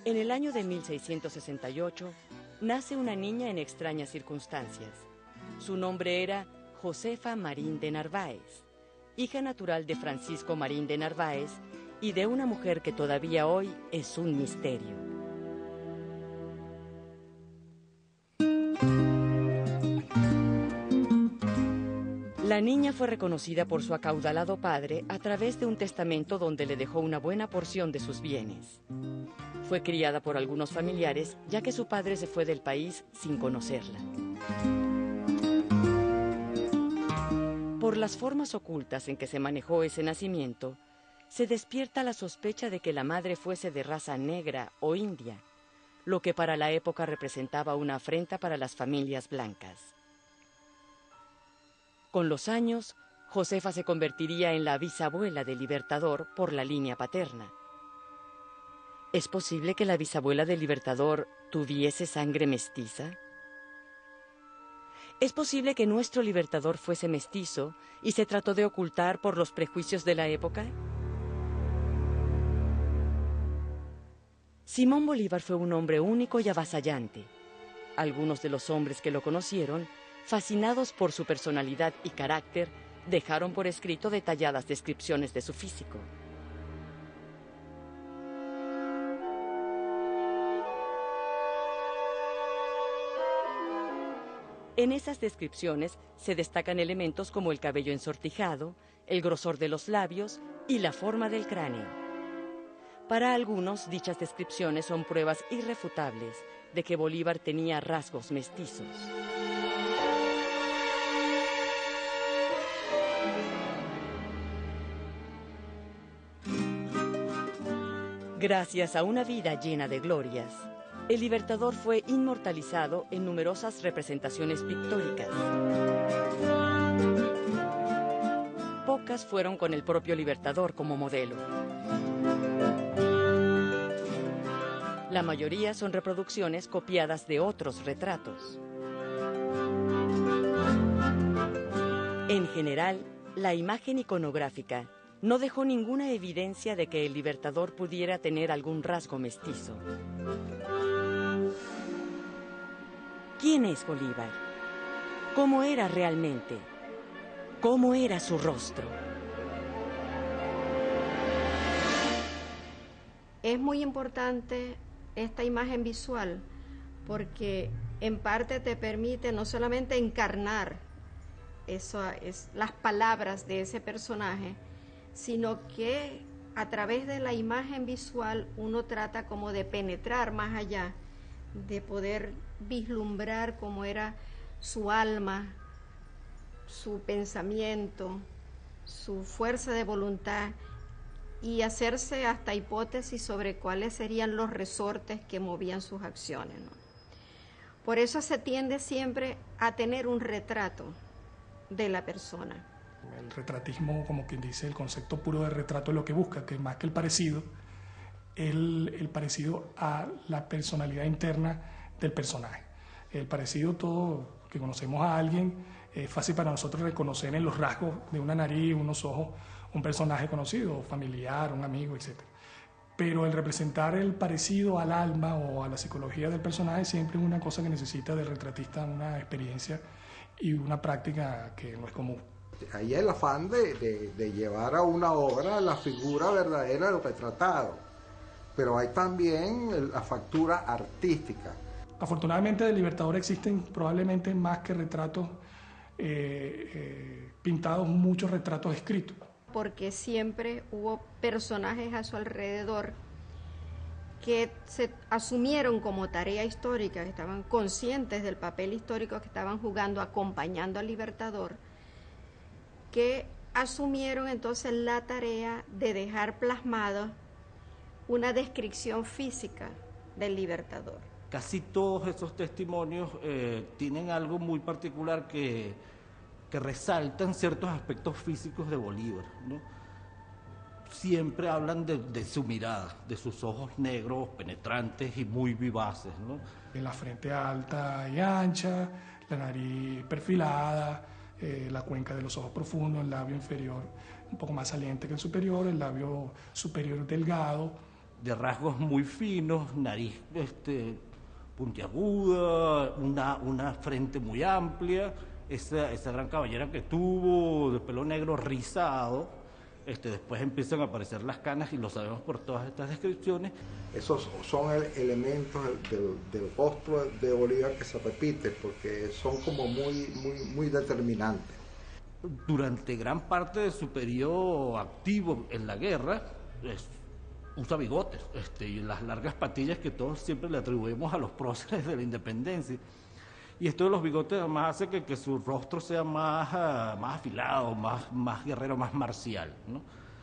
En el año de 1668, nace una niña en extrañas circunstancias. Su nombre era Josefa Marín de Narváez, hija natural de Francisco Marín de Narváez y de una mujer que todavía hoy es un misterio. La niña fue reconocida por su acaudalado padre a través de un testamento donde le dejó una buena porción de sus bienes. Fue criada por algunos familiares, ya que su padre se fue del país sin conocerla. Por las formas ocultas en que se manejó ese nacimiento, se despierta la sospecha de que la madre fuese de raza negra o india, lo que para la época representaba una afrenta para las familias blancas. Con los años, Josefa se convertiría en la bisabuela del Libertador por la línea paterna. ¿Es posible que la bisabuela del Libertador tuviese sangre mestiza? ¿Es posible que nuestro Libertador fuese mestizo y se trató de ocultar por los prejuicios de la época? Simón Bolívar fue un hombre único y avasallante. Algunos de los hombres que lo conocieron, fascinados por su personalidad y carácter, dejaron por escrito detalladas descripciones de su físico. En esas descripciones se destacan elementos como el cabello ensortijado, el grosor de los labios y la forma del cráneo. Para algunos, dichas descripciones son pruebas irrefutables de que Bolívar tenía rasgos mestizos. Gracias a una vida llena de glorias, el Libertador fue inmortalizado en numerosas representaciones pictóricas. Pocas fueron con el propio Libertador como modelo. La mayoría son reproducciones copiadas de otros retratos. En general, la imagen iconográfica no dejó ninguna evidencia de que el Libertador pudiera tener algún rasgo mestizo. ¿Quién es Bolívar? ¿Cómo era realmente? ¿Cómo era su rostro? Es muy importante esta imagen visual porque en parte te permite no solamente encarnar las palabras de ese personaje, sino que a través de la imagen visual uno trata como de penetrar más allá, de poder vislumbrar cómo era su alma, su pensamiento, su fuerza de voluntad y hacerse hasta hipótesis sobre cuáles serían los resortes que movían sus acciones, ¿no? Por eso se tiende siempre a tener un retrato de la persona. El retratismo, como quien dice, el concepto puro de retrato es lo que busca, que más que el parecido, el parecido a la personalidad interna del personaje. El parecido, todo que conocemos a alguien, es fácil para nosotros reconocer en los rasgos de una nariz, unos ojos, un personaje conocido, familiar, un amigo, etc. Pero el representar el parecido al alma o a la psicología del personaje siempre es una cosa que necesita del retratista una experiencia y una práctica que no es común. Ahí el afán de llevar a una obra la figura verdadera de lo retratado, pero hay también la factura artística. Afortunadamente del Libertador existen probablemente más que retratos pintados, muchos retratos escritos. Porque siempre hubo personajes a su alrededor que se asumieron como tarea histórica, que estaban conscientes del papel histórico que estaban jugando, acompañando al Libertador, que asumieron entonces la tarea de dejar plasmada una descripción física del Libertador. Casi todos esos testimonios tienen algo muy particular que resaltan ciertos aspectos físicos de Bolívar, ¿no? Siempre hablan de su mirada, de sus ojos negros, penetrantes y muy vivaces, ¿no? La frente alta y ancha, la nariz perfilada, la cuenca de los ojos profundos, el labio inferior un poco más saliente que el superior, el labio superior delgado, de rasgos muy finos, nariz puntiaguda, una frente muy amplia, esa gran cabellera que tuvo, de pelo negro rizado. Después empiezan a aparecer las canas y lo sabemos por todas estas descripciones. Esos son elementos del rostro de Bolívar que se repite porque son como muy determinantes. Durante gran parte de su periodo activo en la guerra, usa bigotes y las largas patillas que todos siempre le atribuimos a los próceres de la independencia. Y esto de los bigotes además hace que su rostro sea más afilado, más guerrero, más marcial, ¿no?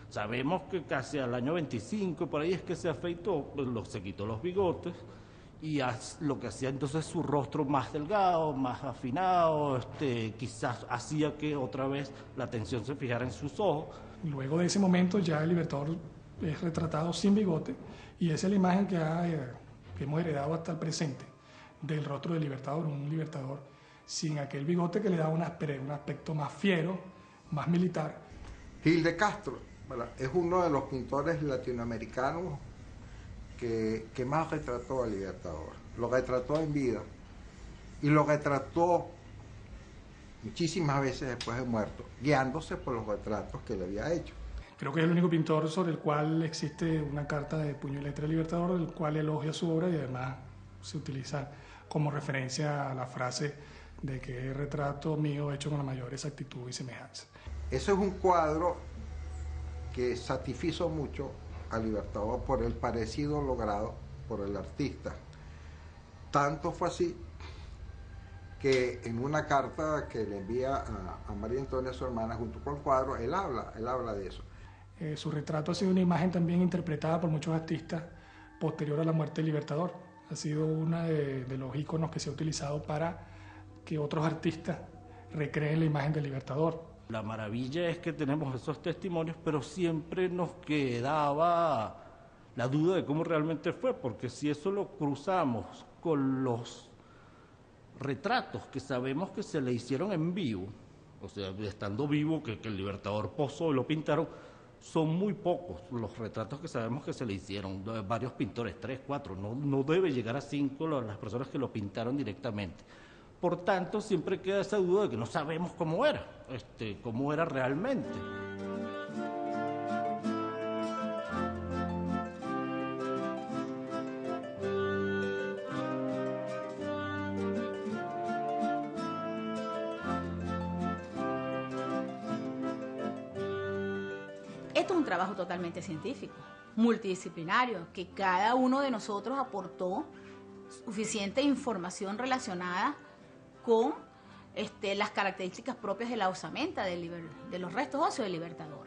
Sabemos que casi al año 25, por ahí es que se afeitó, se quitó los bigotes y lo que hacía entonces su rostro más delgado, más afinado, quizás hacía que otra vez la atención se fijara en sus ojos. Luego de ese momento ya el Libertador es retratado sin bigote y esa es la imagen que hemos heredado hasta el presente del rostro del Libertador, un Libertador sin aquel bigote que le da un aspecto más fiero, más militar. Gil de Castro, ¿verdad?, es uno de los pintores latinoamericanos que más retrató al Libertador. Lo retrató en vida y lo retrató muchísimas veces después de muerto, guiándose por los retratos que le había hecho. Creo que es el único pintor sobre el cual existe una carta de puño y letra del Libertador, del cual elogia su obra y además se utiliza como referencia a la frase de que es retrato mío hecho con la mayor exactitud y semejanza. Ese es un cuadro que satisfizo mucho al Libertador por el parecido logrado por el artista. Tanto fue así que en una carta que le envía a María Antonia, su hermana, junto con el cuadro, él habla de eso. Su retrato ha sido una imagen también interpretada por muchos artistas posterior a la muerte del Libertador. Ha sido uno de los íconos que se ha utilizado para que otros artistas recreen la imagen del Libertador. La maravilla es que tenemos esos testimonios, pero siempre nos quedaba la duda de cómo realmente fue, porque si eso lo cruzamos con los retratos que sabemos que se le hicieron en vivo, o sea, estando vivo, que el Libertador posó y lo pintaron, son muy pocos los retratos que sabemos que se le hicieron, varios pintores, 3, 4, no debe llegar a 5 las personas que lo pintaron directamente. Por tanto, siempre queda esa duda de que no sabemos cómo era realmente. Esto es un trabajo totalmente científico, multidisciplinario, que cada uno de nosotros aportó suficiente información relacionada con las características propias de la osamenta de los restos óseos del Libertador.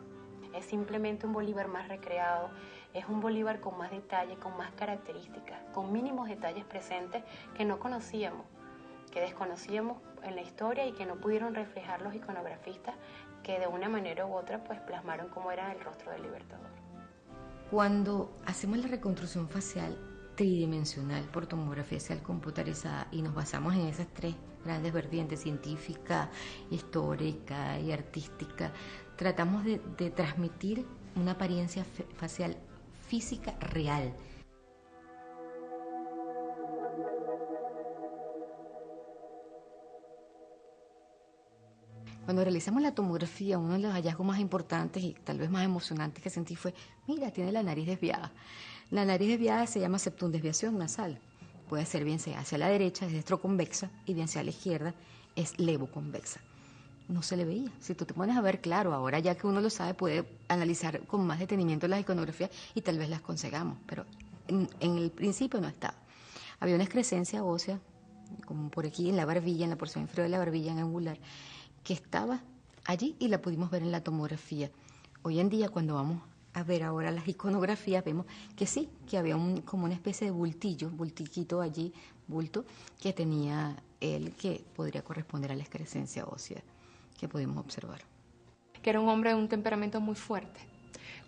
Es simplemente un Bolívar más recreado, es un Bolívar con más detalle, con más características, con mínimos detalles presentes que no conocíamos, que desconocíamos en la historia y que no pudieron reflejar los iconografistas que de una manera u otra pues plasmaron cómo era el rostro del Libertador. Cuando hacemos la reconstrucción facial tridimensional por tomografía facial computarizada y nos basamos en esas tres grandes vertientes, científica, histórica y artística, tratamos de transmitir una apariencia facial física real. Cuando realizamos la tomografía, uno de los hallazgos más importantes y tal vez más emocionantes que sentí fue, mira, tiene la nariz desviada. La nariz desviada se llama septundesviación nasal. Puede ser bien sea hacia la derecha, es destroconvexa, y bien sea a la izquierda, es levoconvexa. No se le veía. Si tú te pones a ver, claro, ahora ya que uno lo sabe, puede analizar con más detenimiento las iconografías y tal vez las consigamos, pero en el principio no estaba. Había una excrescencia ósea, como por aquí en la barbilla, en la porción inferior de la barbilla, en angular, que estaba allí y la pudimos ver en la tomografía. Hoy en día, cuando vamos a ver ahora las iconografías, vemos que sí, que había como una especie de bultiquito allí, bulto, que tenía él, que podría corresponder a la excrescencia ósea que pudimos observar. Que era un hombre de un temperamento muy fuerte,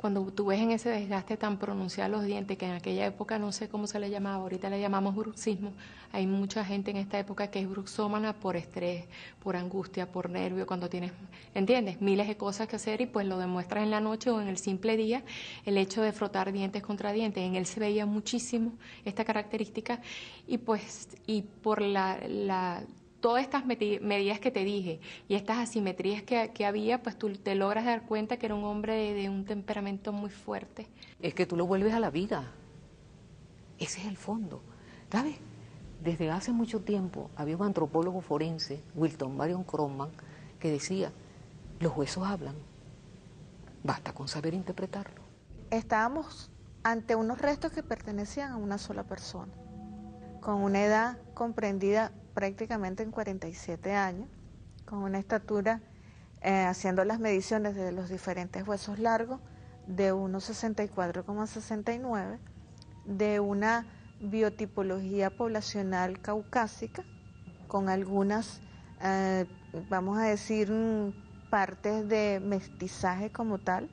cuando tú ves en ese desgaste tan pronunciado los dientes, que en aquella época no sé cómo se le llamaba, ahorita le llamamos bruxismo, hay mucha gente en esta época que es bruxómana por estrés, por angustia, por nervio, cuando tienes, ¿entiendes?, miles de cosas que hacer y pues lo demuestras en la noche o en el simple día, el hecho de frotar dientes contra dientes. En él se veía muchísimo esta característica y pues, y por todas estas medidas que te dije y estas asimetrías que había, pues tú te logras dar cuenta que era un hombre de un temperamento muy fuerte. Es que tú lo vuelves a la vida. Ese es el fondo. ¿Sabes? Desde hace mucho tiempo había un antropólogo forense, Wilton Marion Croman, que decía, los huesos hablan, basta con saber interpretarlo. Estábamos ante unos restos que pertenecían a una sola persona, con una edad comprendida prácticamente en 47 años, con una estatura, haciendo las mediciones de los diferentes huesos largos, de 1,64,69, de una biotipología poblacional caucásica, con algunas, vamos a decir, partes de mestizaje como tal,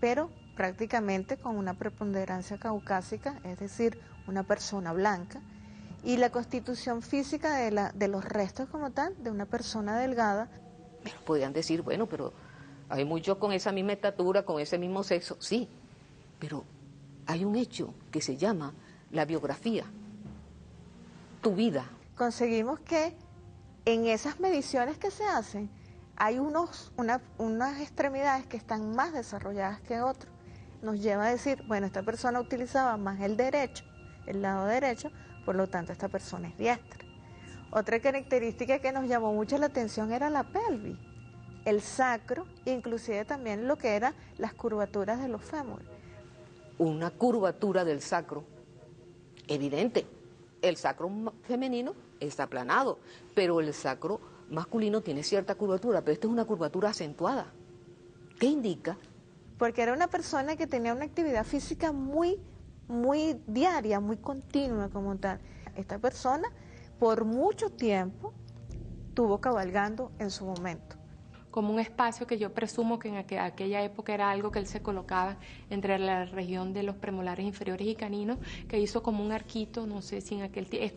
pero prácticamente con una preponderancia caucásica, es decir, una persona blanca, y la constitución física de los restos como tal, de una persona delgada. Pero podrían decir, bueno, pero hay muchos con esa misma estatura, con ese mismo sexo, sí, pero hay un hecho que se llama la biografía, tu vida. Conseguimos que en esas mediciones que se hacen, hay unas extremidades que están más desarrolladas que otras. Nos lleva a decir, bueno, esta persona utilizaba más el derecho, el lado derecho, por lo tanto esta persona es diestra. Otra característica que nos llamó mucho la atención era la pelvis, el sacro, inclusive también lo que eran las curvaturas de los fémures. Una curvatura del sacro, evidente. El sacro femenino está aplanado, pero el sacro masculino tiene cierta curvatura, pero esta es una curvatura acentuada. ¿Qué indica? Porque era una persona que tenía una actividad física muy diaria, muy continua como tal. Esta persona por mucho tiempo estuvo cabalgando en su momento. Como un espacio que yo presumo que en aquella época era algo que él se colocaba entre la región de los premolares inferiores y caninos, que hizo como un arquito, no sé si en aquel tiempo, es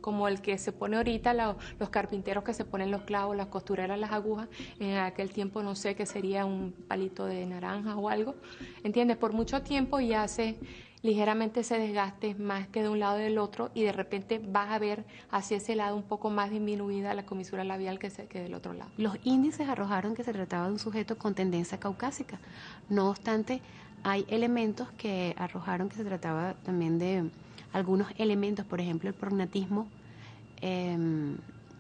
como el que se pone ahorita los carpinteros que se ponen los clavos, las costureras, las agujas, en aquel tiempo no sé qué sería un palito de naranja o algo, ¿entiendes? Por mucho tiempo y hace ligeramente ese desgaste más que de un lado del otro y de repente vas a ver hacia ese lado un poco más disminuida la comisura labial que del otro lado. Los índices arrojaron que se trataba de un sujeto con tendencia caucásica. No obstante, hay elementos que arrojaron que se trataba también de algunos elementos, por ejemplo el prognatismo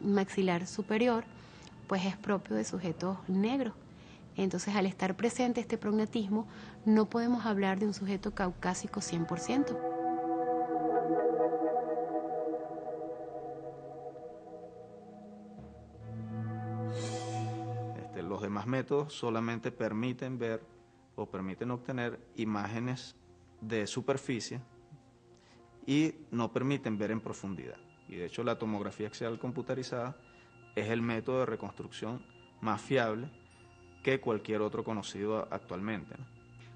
maxilar superior, pues es propio de sujetos negros. Entonces, al estar presente este prognatismo, no podemos hablar de un sujeto caucásico 100%. Los demás métodos solamente permiten ver o permiten obtener imágenes de superficie y no permiten ver en profundidad. Y de hecho, la tomografía axial computarizada es el método de reconstrucción más fiable que cualquier otro conocido actualmente, ¿no?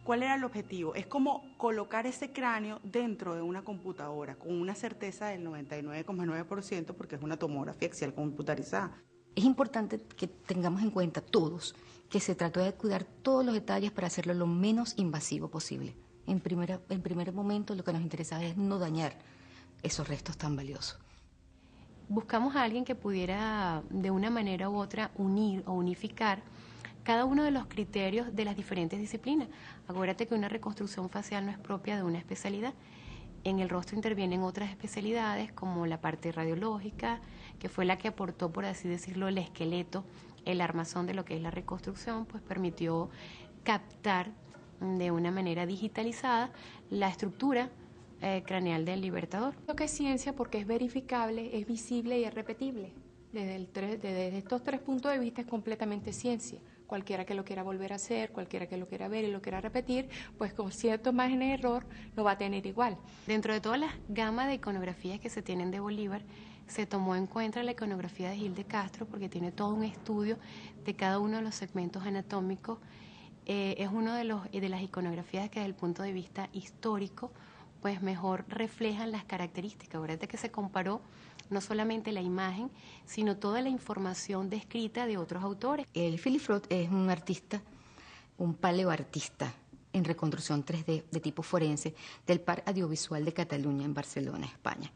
¿Cuál era el objetivo? Es como colocar ese cráneo dentro de una computadora con una certeza del 99,9% porque es una tomografía axial computarizada. Es importante que tengamos en cuenta todos que se trató de cuidar todos los detalles para hacerlo lo menos invasivo posible. En primer momento lo que nos interesaba es no dañar esos restos tan valiosos. Buscamos a alguien que pudiera de una manera u otra unir o unificar cada uno de los criterios de las diferentes disciplinas. Acuérdate que una reconstrucción facial no es propia de una especialidad. En el rostro intervienen otras especialidades como la parte radiológica, que fue la que aportó, por así decirlo, el esqueleto, el armazón de lo que es la reconstrucción, pues permitió captar de una manera digitalizada la estructura craneal del libertador. Lo que es ciencia porque es verificable, es visible y es repetible. Desde estos tres puntos de vista es completamente ciencia. Cualquiera que lo quiera volver a hacer, cualquiera que lo quiera ver y lo quiera repetir, pues con cierto margen de error lo va a tener igual. Dentro de todas las gamas de iconografías que se tienen de Bolívar, se tomó en cuenta la iconografía de Gil de Castro porque tiene todo un estudio de cada uno de los segmentos anatómicos es uno de las iconografías que desde el punto de vista histórico pues mejor reflejan las características. Ahorita que se comparó no solamente la imagen, sino toda la información descrita de otros autores. El Philippe Frot es un artista, un paleoartista en reconstrucción 3D de tipo forense del Parc Audiovisual de Cataluña en Barcelona, España.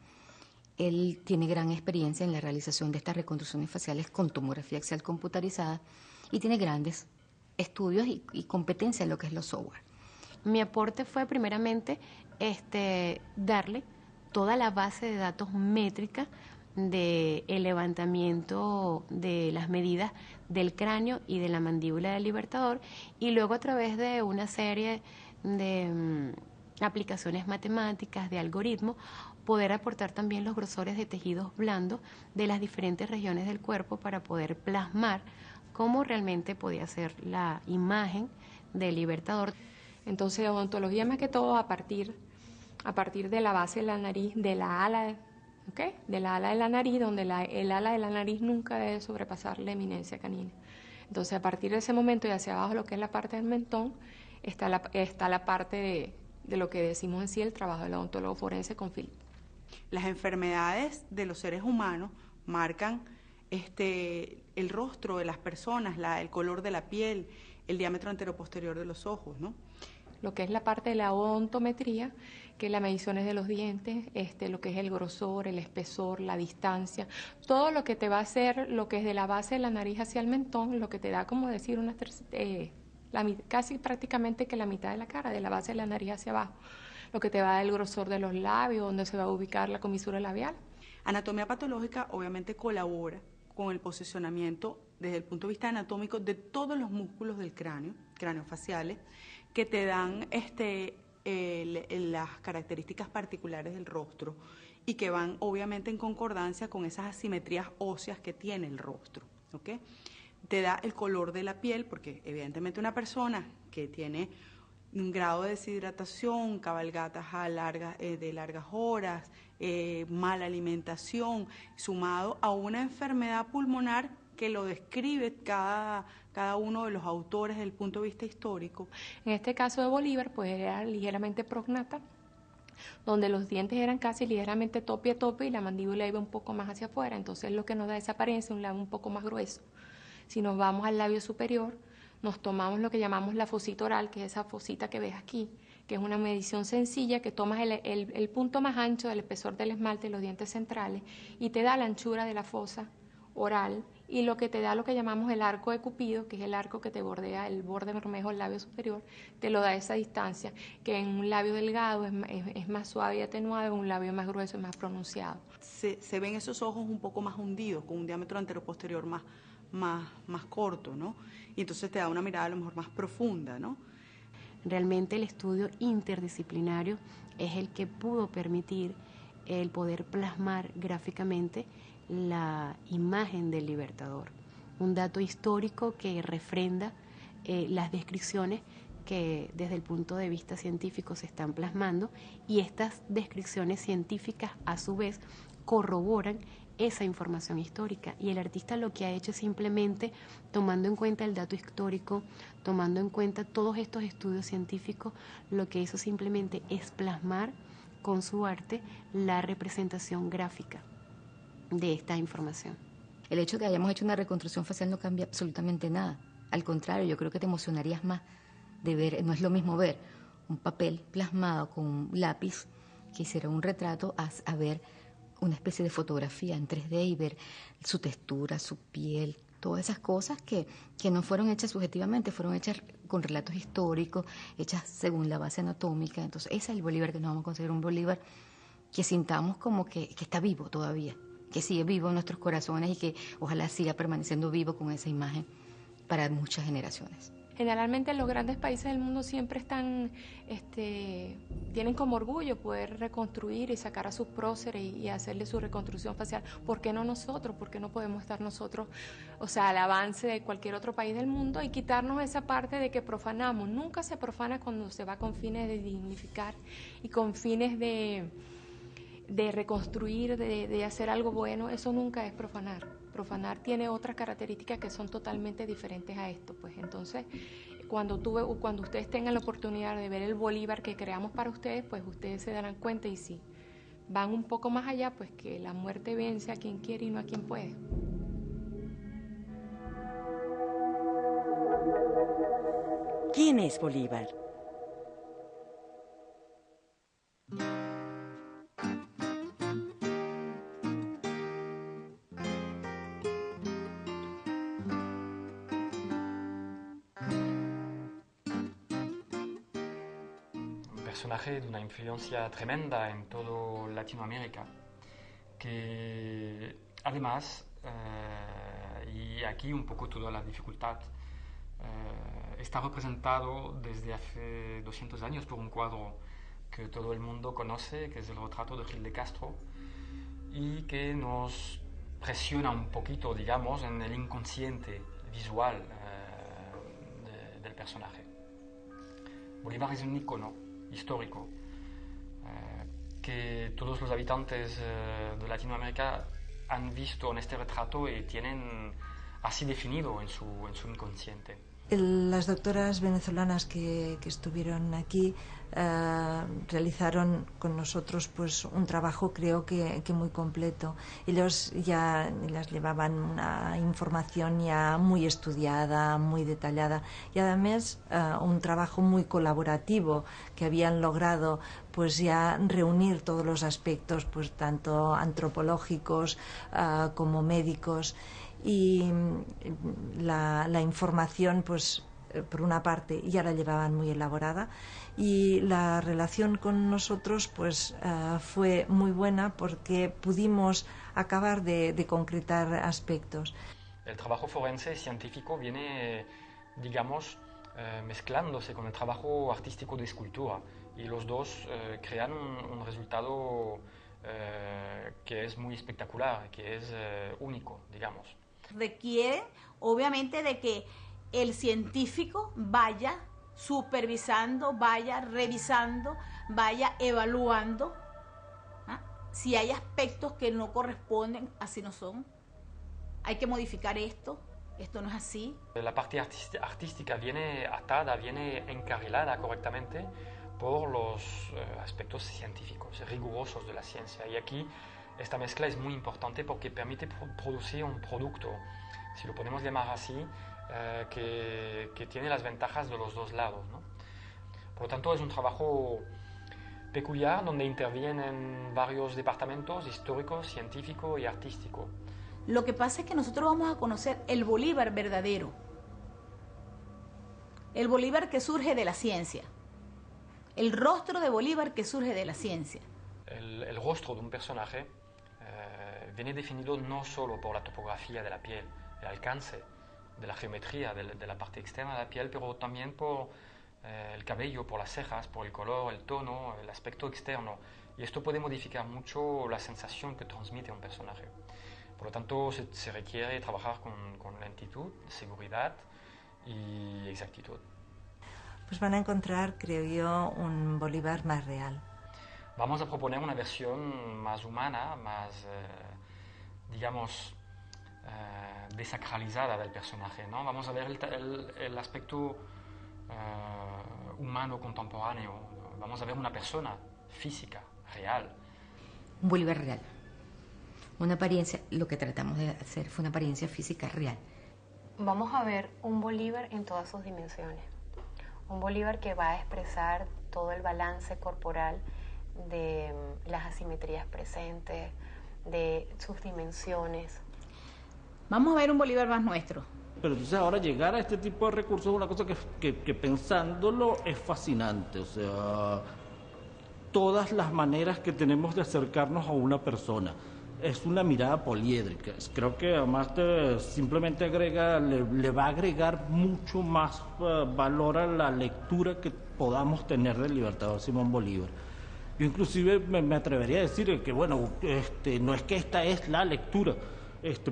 Él tiene gran experiencia en la realización de estas reconstrucciones faciales con tomografía axial computarizada y tiene grandes estudios y competencia en lo que es los software. Mi aporte fue primeramente darle toda la base de datos métrica del levantamiento de las medidas del cráneo y de la mandíbula del Libertador, y luego a través de una serie de aplicaciones matemáticas, de algoritmos, poder aportar también los grosores de tejidos blandos de las diferentes regiones del cuerpo para poder plasmar cómo realmente podía ser la imagen del Libertador. Entonces, odontología más que todo a partir de la base de la nariz, de la ala, ¿okay? De la ala de la nariz, donde el ala de la nariz nunca debe sobrepasar la eminencia canina. Entonces, a partir de ese momento y hacia abajo, lo que es la parte del mentón, está la parte de lo que decimos en sí el trabajo del odontólogo forense con Philippe. Las enfermedades de los seres humanos marcan el rostro de las personas, el color de la piel, el diámetro anteroposterior de los ojos, ¿no? Lo que es la parte de la odontometría, que es las mediciones de los dientes, lo que es el grosor, el espesor, la distancia, todo lo que te va a hacer, lo que es de la base de la nariz hacia el mentón, lo que te da, como decir, casi prácticamente que la mitad de la cara, de la base de la nariz hacia abajo, lo que te va a dar el grosor de los labios, donde se va a ubicar la comisura labial. Anatomía patológica obviamente colabora con el posicionamiento desde el punto de vista anatómico de todos los músculos del cráneo, craneofaciales, que te dan las características particulares del rostro y que van obviamente en concordancia con esas asimetrías óseas que tiene el rostro, ¿ok? Te da el color de la piel, porque evidentemente una persona que tiene un grado de deshidratación, cabalgatas de largas horas, mala alimentación, sumado a una enfermedad pulmonar que lo describe cada uno de los autores desde el punto de vista histórico. En este caso de Bolívar, pues era ligeramente prognata, donde los dientes eran casi ligeramente tope a tope y la mandíbula iba un poco más hacia afuera, entonces lo que nos da esa apariencia, un labio un poco más grueso. Si nos vamos al labio superior, nos tomamos lo que llamamos la fosita oral, que es esa fosita que ves aquí, que es una medición sencilla que tomas el punto más ancho del espesor del esmalte de los dientes centrales y te da la anchura de la fosa oral y lo que te da lo que llamamos el arco de Cupido, que es el arco que te bordea el borde bermejo del labio superior, te lo da esa distancia, que en un labio delgado es más suave y atenuado, en un labio más grueso es más pronunciado. Se ven esos ojos un poco más hundidos, con un diámetro anteroposterior más corto, ¿no? Y entonces te da una mirada a lo mejor más profunda, ¿no? Realmente el estudio interdisciplinario es el que pudo permitir el poder plasmar gráficamente la imagen del Libertador. Un dato histórico que refrenda las descripciones que desde el punto de vista científico se están plasmando, y estas descripciones científicas a su vez corroboran esa información histórica, y el artista lo que ha hecho es simplemente, tomando en cuenta el dato histórico, tomando en cuenta todos estos estudios científicos, lo que hizo simplemente es plasmar con su arte la representación gráfica de esta información. El hecho de que hayamos hecho una reconstrucción facial no cambia absolutamente nada. Al contrario, yo creo que te emocionarías más de ver, no es lo mismo ver un papel plasmado con un lápiz que hiciera un retrato a ver una especie de fotografía en 3D y ver su textura, su piel, todas esas cosas que no fueron hechas subjetivamente, fueron hechas con relatos históricos, hechas según la base anatómica. Entonces ese es el Bolívar que nos vamos a conseguir, un Bolívar que sintamos como que está vivo todavía, que sigue vivo en nuestros corazones y que ojalá siga permaneciendo vivo con esa imagen para muchas generaciones. Generalmente los grandes países del mundo siempre están, tienen como orgullo poder reconstruir y sacar a sus próceres y hacerle su reconstrucción facial. ¿Por qué no nosotros? ¿Por qué no podemos estar nosotros, al avance de cualquier otro país del mundo, y quitarnos esa parte de que profanamos? Nunca se profana cuando se va con fines de dignificar y con fines de reconstruir, de hacer algo bueno. Eso nunca es profanar. Profanar tiene otras características que son totalmente diferentes a esto, pues. Entonces, cuando ustedes tengan la oportunidad de ver el Bolívar que creamos para ustedes, pues ustedes se darán cuenta, y si van un poco más allá, pues que la muerte vence a quien quiere y no a quien puede. ¿Quién es Bolívar? Personaje de una influencia tremenda en toda Latinoamérica, que además, y aquí un poco toda la dificultad, está representado desde hace 200 años por un cuadro que todo el mundo conoce, que es el retrato de Gil de Castro, y que nos presiona un poquito, digamos, en el inconsciente visual del personaje. Bolívar es un ícono histórico que todos los habitantes de Latinoamérica han visto en este retrato y tienen así definido en su inconsciente. Las doctoras venezolanas que estuvieron aquí realizaron con nosotros pues un trabajo, creo que muy completo. Ellos ya les llevaban una información ya muy estudiada, muy detallada, y además un trabajo muy colaborativo, que habían logrado pues ya reunir todos los aspectos, pues tanto antropológicos como médicos. Y la información, pues por una parte ya la llevaban muy elaborada, y la relación con nosotros pues fue muy buena, porque pudimos acabar de concretar aspectos. El trabajo forense científico viene, digamos, mezclándose con el trabajo artístico de escultura, y los dos crean un resultado que es muy espectacular, que es único, digamos. Requiere, obviamente, de que el científico vaya supervisando, vaya revisando, vaya evaluando, ¿ah? Si hay aspectos que no corresponden, así no son. Hay que modificar esto no es así. La parte artística viene atada, viene encarrilada correctamente por los aspectos científicos, rigurosos de la ciencia. Y aquí esta mezcla es muy importante porque permite producir un producto, si lo podemos llamar así, que tiene las ventajas de los dos lados, ¿no? Por lo tanto, es un trabajo peculiar donde intervienen varios departamentos: histórico, científico y artístico. Lo que pasa es que nosotros vamos a conocer el Bolívar verdadero, el Bolívar que surge de la ciencia, el rostro de Bolívar que surge de la ciencia. El rostro de un personaje viene definido no solo por la topografía de la piel, el alcance de la geometría de la parte externa de la piel, pero también por el cabello, por las cejas, por el color, el tono, el aspecto externo. Y esto puede modificar mucho la sensación que transmite un personaje. Por lo tanto, se requiere trabajar con lentitud, seguridad y exactitud. Pues van a encontrar, creo yo, un Bolívar más real. Vamos a proponer una versión más humana, más, digamos, desacralizada del personaje, ¿no? Vamos a ver el aspecto humano contemporáneo. Vamos a ver una persona física, real. Un Bolívar real. Una apariencia, lo que tratamos de hacer fue una apariencia física real. Vamos a ver un Bolívar en todas sus dimensiones. Un Bolívar que va a expresar todo el balance corporal de las asimetrías presentes, de sus dimensiones. Vamos a ver un Bolívar más nuestro. Pero entonces ahora llegar a este tipo de recursos es una cosa que pensándolo es fascinante. O sea, todas las maneras que tenemos de acercarnos a una persona. Es una mirada poliédrica. Creo que además simplemente le va a agregar mucho más valor a la lectura que podamos tener del Libertador Simón Bolívar. Yo inclusive me atrevería a decir que, bueno, no es que esta es la lectura,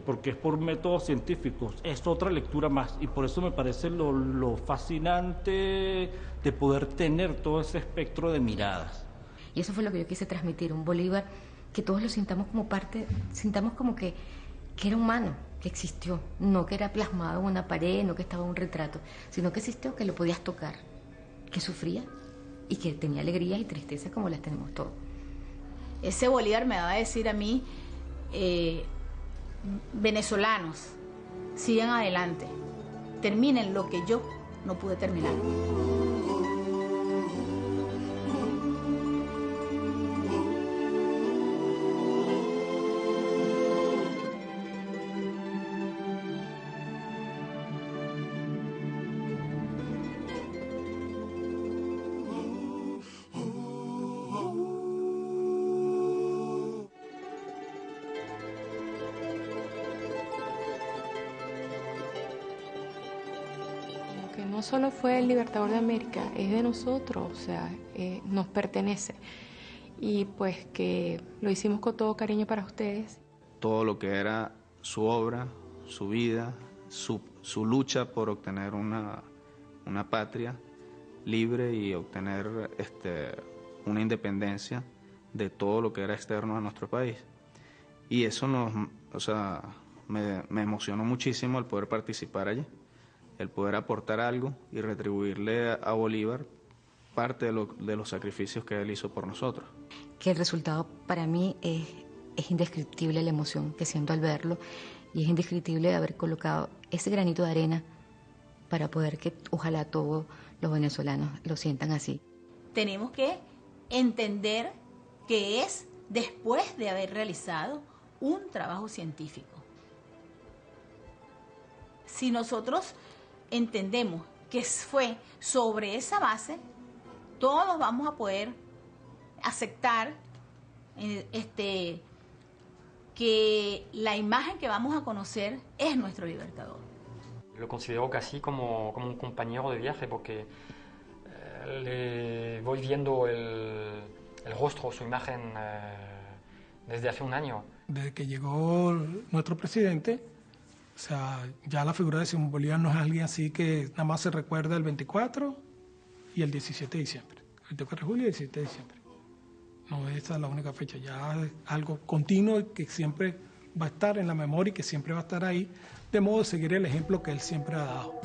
porque es por métodos científicos, es otra lectura más, y por eso me parece lo fascinante de poder tener todo ese espectro de miradas. Y eso fue lo que yo quise transmitir, un Bolívar que todos lo sintamos como parte, sintamos como que era humano, que existió, no que era plasmado en una pared, no que estaba en un retrato, sino que existió, que lo podías tocar, que sufría y que tenía alegrías y tristezas como las tenemos todos. Ese Bolívar me va a decir a mí, venezolanos, sigan adelante, terminen lo que yo no pude terminar. No solo fue el libertador de América, es de nosotros, o sea, nos pertenece. Y pues que lo hicimos con todo cariño para ustedes. Todo lo que era su obra, su vida, su lucha por obtener una patria libre y obtener una independencia de todo lo que era externo a nuestro país. Y eso me emocionó muchísimo el poder participar allí, el poder aportar algo y retribuirle a Bolívar parte de los sacrificios que él hizo por nosotros. Que el resultado para mí es indescriptible, la emoción que siento al verlo, y es indescriptible haber colocado ese granito de arena para poder que ojalá todos los venezolanos lo sientan así. Tenemos que entender que es después de haber realizado un trabajo científico. Si nosotros entendemos que fue sobre esa base, todos vamos a poder aceptar que la imagen que vamos a conocer es nuestro libertador. Lo considero casi como un compañero de viaje porque le voy viendo el rostro, su imagen desde hace un año. Desde que llegó nuestro presidente, o sea, ya la figura de Simón Bolívar no es alguien así que nada más se recuerda el 24 y el 17 de diciembre. El 24 de julio y el 17 de diciembre. No, esa es la única fecha, ya es algo continuo que siempre va a estar en la memoria y que siempre va a estar ahí, de modo de seguir el ejemplo que él siempre ha dado.